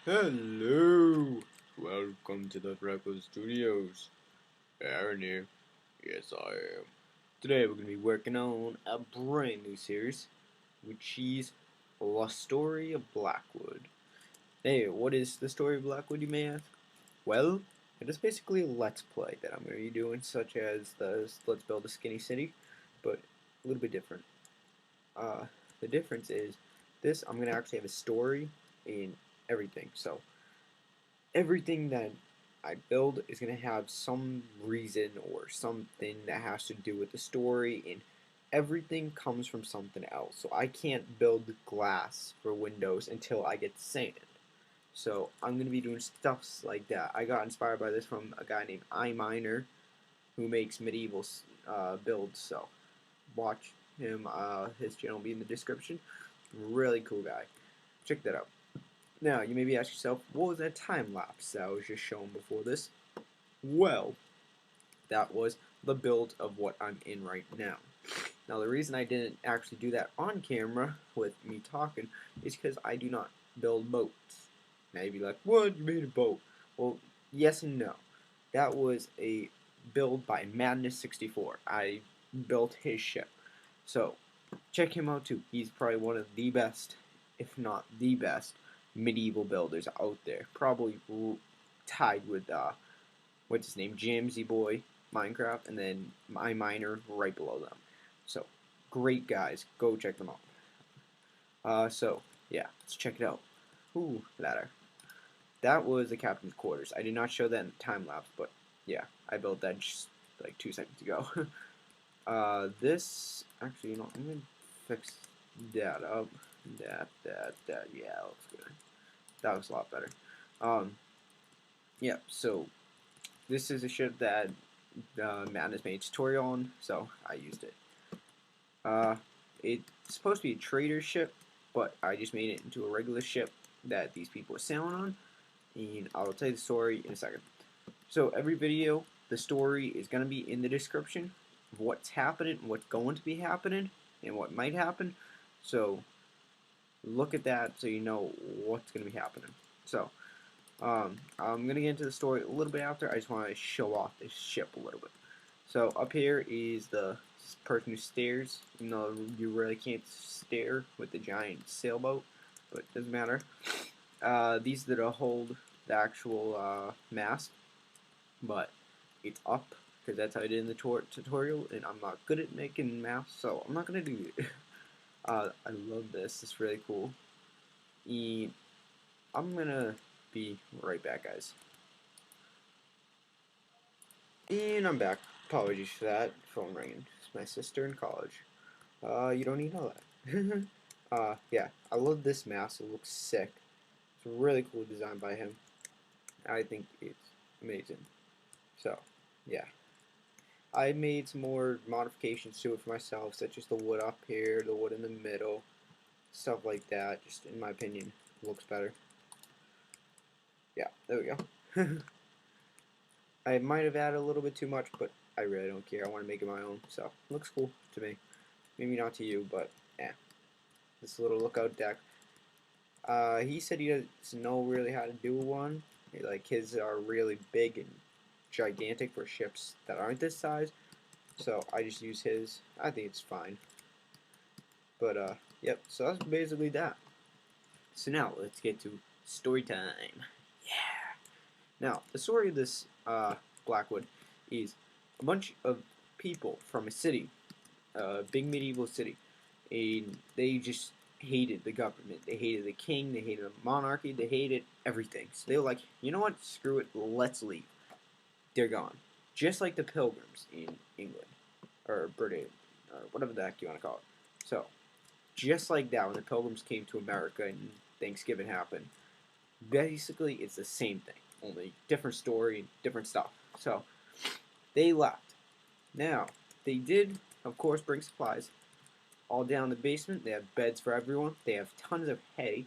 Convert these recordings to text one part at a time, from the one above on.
Hello, welcome to the Freckles Studios. Aaron here. Yes, I am. Today we're going to be working on a brand new series, which is The Story of Blackwood. Hey, what is the story of Blackwood, you may ask? Well, it is basically a Let's Play that I'm going to be doing, such as the Let's Build a Skinny City, but a little bit different. The difference is, this I'm going to actually have a story in everything, so everything that I build is going to have some reason or something that has to do with the story, and everything comes from something else. So I can't build glass for windows until I get sand. So I'm going to be doing stuffs like that. I got inspired by this from a guy named iMiner who makes medieval builds. So watch him. His channel will be in the description. Really cool guy. Check that out. Now, you may be asking yourself, what was that time lapse that I was just shown before this? Well, that was the build of what I'm in right now. Now, the reason I didn't actually do that on camera with me talking is because I do not build boats. Now, you'd be like, what? You made a boat. Well, yes and no. That was a build by Madness64. I built his ship. So, check him out too. He's probably one of the best, if not the best, medieval builders out there. Probably tied with what's his name, Jamsy Boy Minecraft, and then iMiner right below them. So great guys, go check them out. So yeah, let's check it out. Ooh, ladder. That was the captain's quarters. I did not show that in the time lapse, but yeah, I built that just like 2 seconds ago. This actually, you know, I'm gonna fix that up. That. Yeah, that looks good. That looks a lot better. Yeah. So this is a ship that Madness made a tutorial on, so I used it. It's supposed to be a trader ship, but I just made it into a regular ship that these people are sailing on, and I'll tell you the story in a second. So every video, the story is going to be in the description of what's happening, what's going to be happening, and what might happen. So look at that so you know what's going to be happening. So I'm going to get into the story a little bit after. I just want to show off this ship a little bit. So up here is the person who steers, even though you really can't steer with the giant sailboat, but it doesn't matter. These that hold the actual mast, but it's up because that's how I did in the tutorial, and I'm not good at making masts, so I'm not going to do it. I love this. It's really cool. And I'm going to be right back, guys. And I'm back. Apologies for that. Phone ringing. It's my sister in college. You don't need to know that. Yeah, I love this mask. It looks sick. It's a really cool design by him. I think it's amazing. So, yeah. I made some more modifications to it for myself, such as the wood up here, the wood in the middle, stuff like that. Just in my opinion, looks better. Yeah, there we go. I might have added a little bit too much, but I really don't care. I want to make it my own, so it looks cool to me. Maybe not to you, but yeah. This little lookout deck. He said he doesn't know really how to do one. Like his are really big and gigantic for ships that aren't this size. So I just use his. I think it's fine. But yep. So that's basically that. So now let's get to story time. Yeah. Now the story of this Blackwood is a bunch of people from a city, a big medieval city, and they just hated the government. They hated the king. They hated the monarchy. They hated everything. So they were like, you know what? Screw it. Let's leave. They're gone. Just like the pilgrims in England or Britain or whatever the heck you want to call it. So just like that, when the pilgrims came to America and Thanksgiving happened, basically it's the same thing, only different story, different stuff. So they left. Now they did, of course, bring supplies all down the basement. They have beds for everyone. They have tons of hay.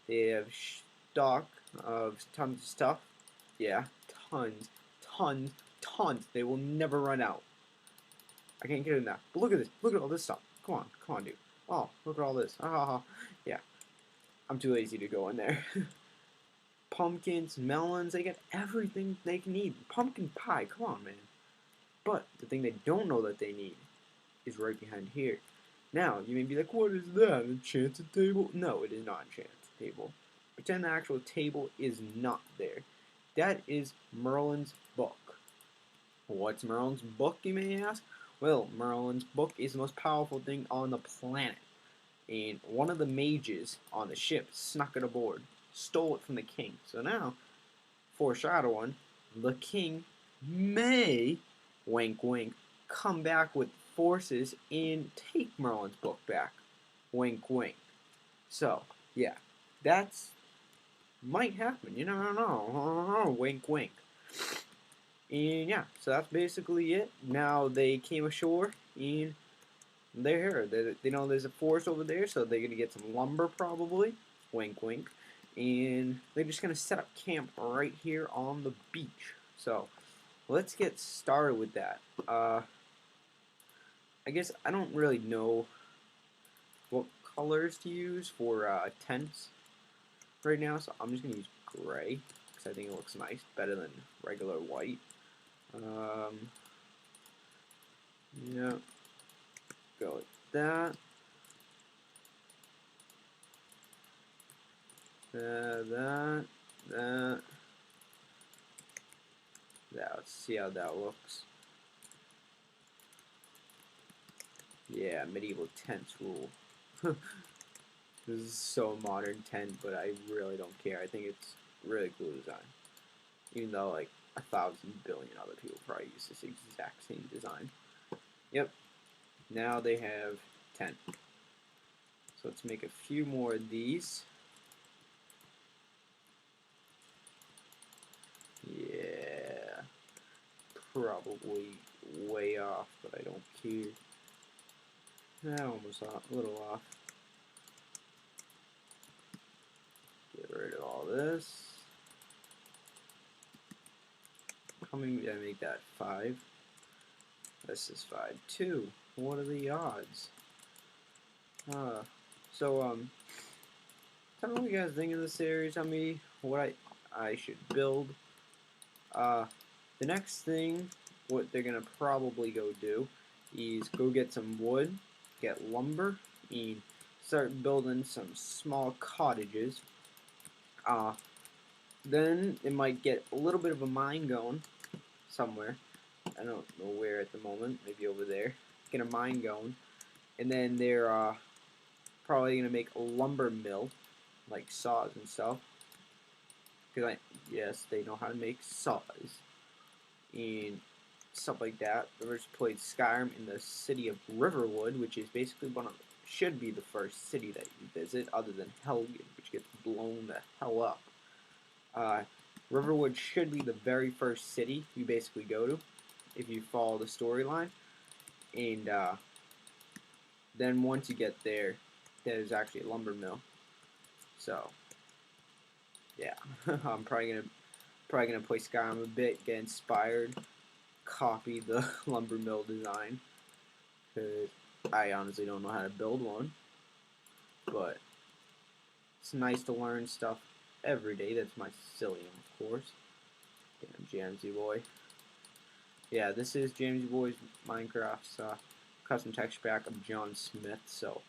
They have stock of tons of stuff. Yeah, tons, tons, tons. They will never run out. I can't get in that. But look at this. Look at all this stuff. Come on, dude. Oh, look at all this. Ah, yeah. I'm too lazy to go in there. Pumpkins, melons, they get everything they can need. Pumpkin pie, come on, man. But the thing they don't know that they need is right behind here. Now, you may be like, what is that? An enchanted table? No, it is not an enchanted table. Pretend the actual table is not there. That is Merlin's Book. What's Merlin's Book, you may ask? Well, Merlin's Book is the most powerful thing on the planet. And one of the mages on the ship snuck it aboard, stole it from the king. So now, foreshadowing, the king may, wink wink, come back with forces and take Merlin's book back. Wink wink. So, yeah, that's might happen. You never know. Wink wink. And yeah, so that's basically it. Now they came ashore and they're here. They know there's a forest over there, so they're gonna get some lumber probably. Wink, wink. And they're just gonna set up camp right here on the beach. So let's get started with that. I guess I don't really know what colors to use for tents right now, so I'm just gonna use gray because I think it looks nice, better than regular white. Yeah. Go with that. That. Let's see how that looks. Yeah, medieval tents rule. This is so modern tent, but I really don't care. I think it's really cool design. Even though like 1,000 billion other people probably use this exact same design. Yep. Now they have 10. So let's make a few more of these. Yeah. Probably way off, but I don't care. Almost off, a little off. Get rid of all this. Coming, I make that 5. This is 5 too. What are the odds? Tell me what you guys think of the series. Tell me what I should build. The next thing, what they're gonna probably go do is go get some wood, get lumber, and start building some small cottages. Then they might get a little bit of a mine going somewhere. I don't know where at the moment. Maybe over there. Get a mine going, and then they're probably gonna make a lumber mill, like saws and stuff. Because yes, they know how to make saws and stuff like that. I just played Skyrim in the city of Riverwood, which is basically should be the first city that you visit, other than Helgen, which gets blown the hell up. Riverwood should be the very first city you basically go to if you follow the storyline. And then once you get there, there's actually a lumber mill. So yeah, I'm probably gonna play Skyrim a bit, get inspired, copy the lumber mill design, because I honestly don't know how to build one. But it's nice to learn stuff every day. That's my Sicilian, of course. Damn, Jamsy boy. yeah, this is James Boy's Minecraft's custom texture pack of John Smith. So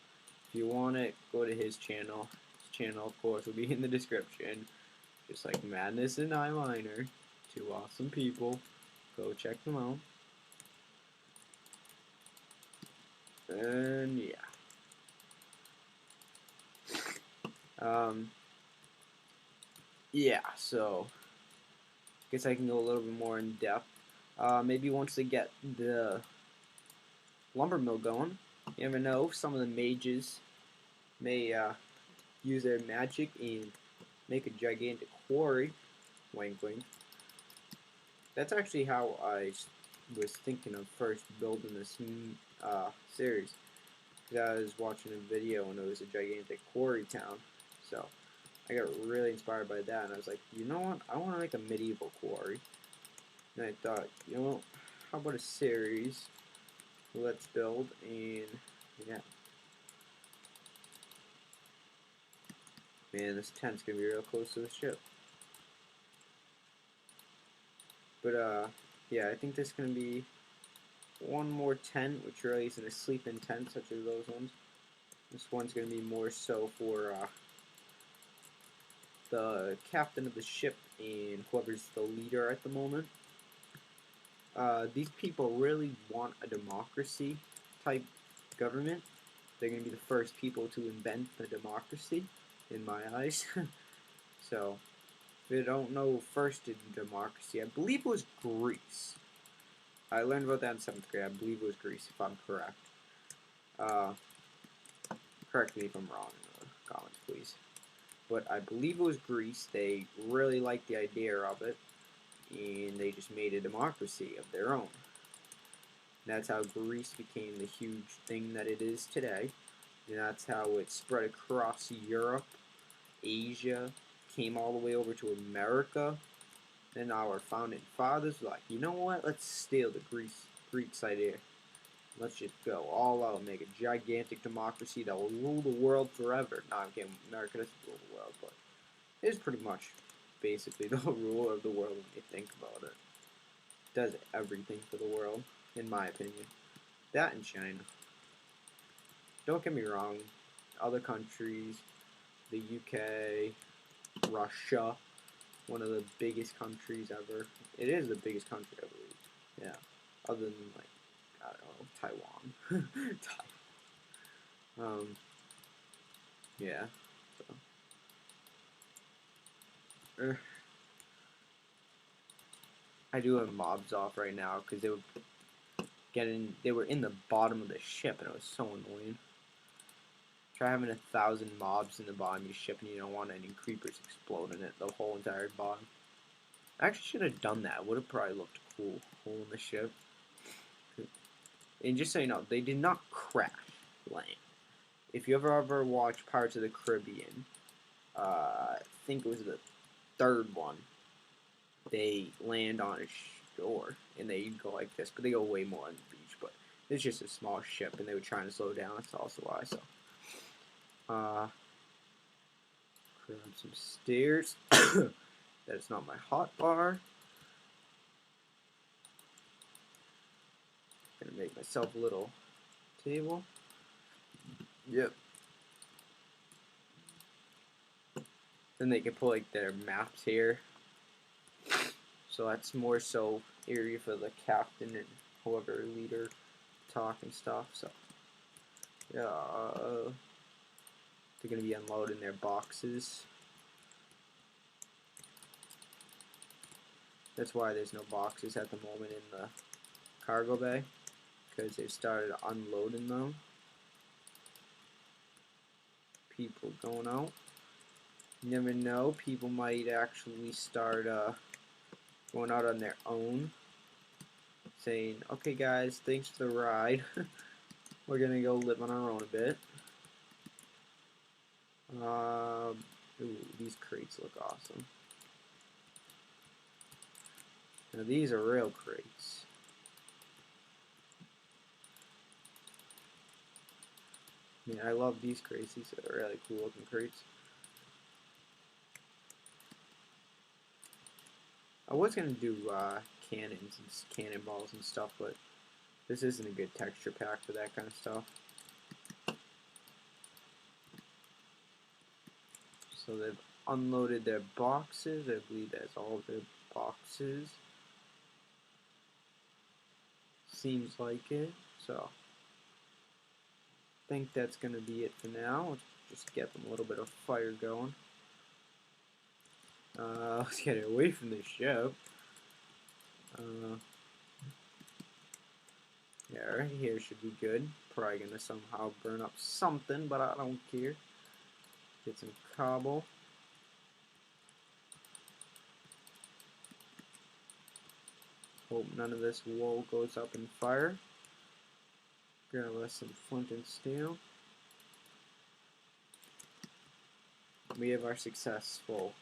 if you want it, go to his channel. His channel, of course, will be in the description. Just like Madness and Eyeliner, two awesome people. Go check them out. And yeah. Yeah, so guess I can go a little bit more in depth. Maybe once they get the lumber mill going, you never know, some of the mages may use their magic and make a gigantic quarry. Wink wink. That's actually how I was thinking of first building this series. Because I was watching a video and it was a gigantic quarry town. So I got really inspired by that, and I was like, you know what? I want to make a medieval quarry. And I thought, you know, how about a series? Let's build, and yeah. Man, this tent's gonna be real close to the ship. But yeah, I think there's gonna be one more tent, which really isn't a sleeping tent such as those ones. This one's gonna be more so for the captain of the ship and whoever's the leader at the moment. These people really want a democracy type government. They're going to be the first people to invent the democracy, in my eyes. So, if you don't know first in democracy, I believe it was Greece. I learned about that in 7th grade. I believe it was Greece, if I'm correct. Correct me if I'm wrong in the comments, please. But I believe it was Greece. They really liked the idea of it, and they just made a democracy of their own. That's how Greece became the huge thing that it is today. And that's how it spread across Europe, Asia, came all the way over to America. Then our founding fathers were like, you know what? Let's steal the Greeks' idea. Let's just go all out and make a gigantic democracy that will rule the world forever. No, I'm kidding. America doesn't rule the world, but it is pretty much basically the rule of the world when you think about it. It does everything for the world, in my opinion. That and China. Don't get me wrong, other countries, the UK, Russia, one of the biggest countries ever. It is the biggest country, I believe. Yeah. Other than, like, I don't know, Taiwan. Taiwan. Yeah. So. I do have mobs off right now because they were in the bottom of the ship and it was so annoying. Try having 1,000 mobs in the bottom of your ship and you don't want any creepers exploding it the whole entire bottom. I actually should have done that. Would have probably looked cool. Hole in the ship. And just so you know, they did not crash land. If you ever watched Pirates of the Caribbean, I think it was the 3rd one. They land on a shore and they go like this, but they go way more on the beach. But it's just a small ship, and they were trying to slow down. That's also why. So, grab some stairs. That's not my hot bar. Gonna make myself a little table. Yep. Then they can put like their maps here. So that's more so area for the captain and whoever leader talk and stuff. So yeah, they're gonna be unloading their boxes. That's why there's no boxes at the moment in the cargo bay, because they've started unloading them. People going out. You never know, people might actually start going out on their own, saying, okay guys, thanks for the ride. We're gonna go live on our own a bit. Ooh, these crates look awesome. Now these are real crates. I mean, I love these crates. These are really cool looking crates. I was gonna do cannons and cannonballs and stuff, but this isn't a good texture pack for that kind of stuff. So they've unloaded their boxes. I believe that's all of their boxes. Seems like it. So I think that's going to be it for now. Let's just get them a little bit of fire going. Let's get it away from the ship. Yeah, right here should be good. Probably going to somehow burn up something, but I don't care. Get some cobble. Hope none of this wool goes up in fire. Grab us some flint and steel. We have our successful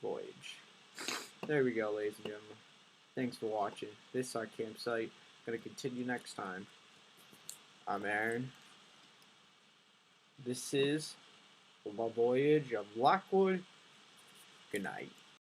voyage. There we go, ladies and gentlemen. Thanks for watching. This is our campsite. Gonna continue next time. I'm Aaron. This is the Voyage of Black Wood. Good night.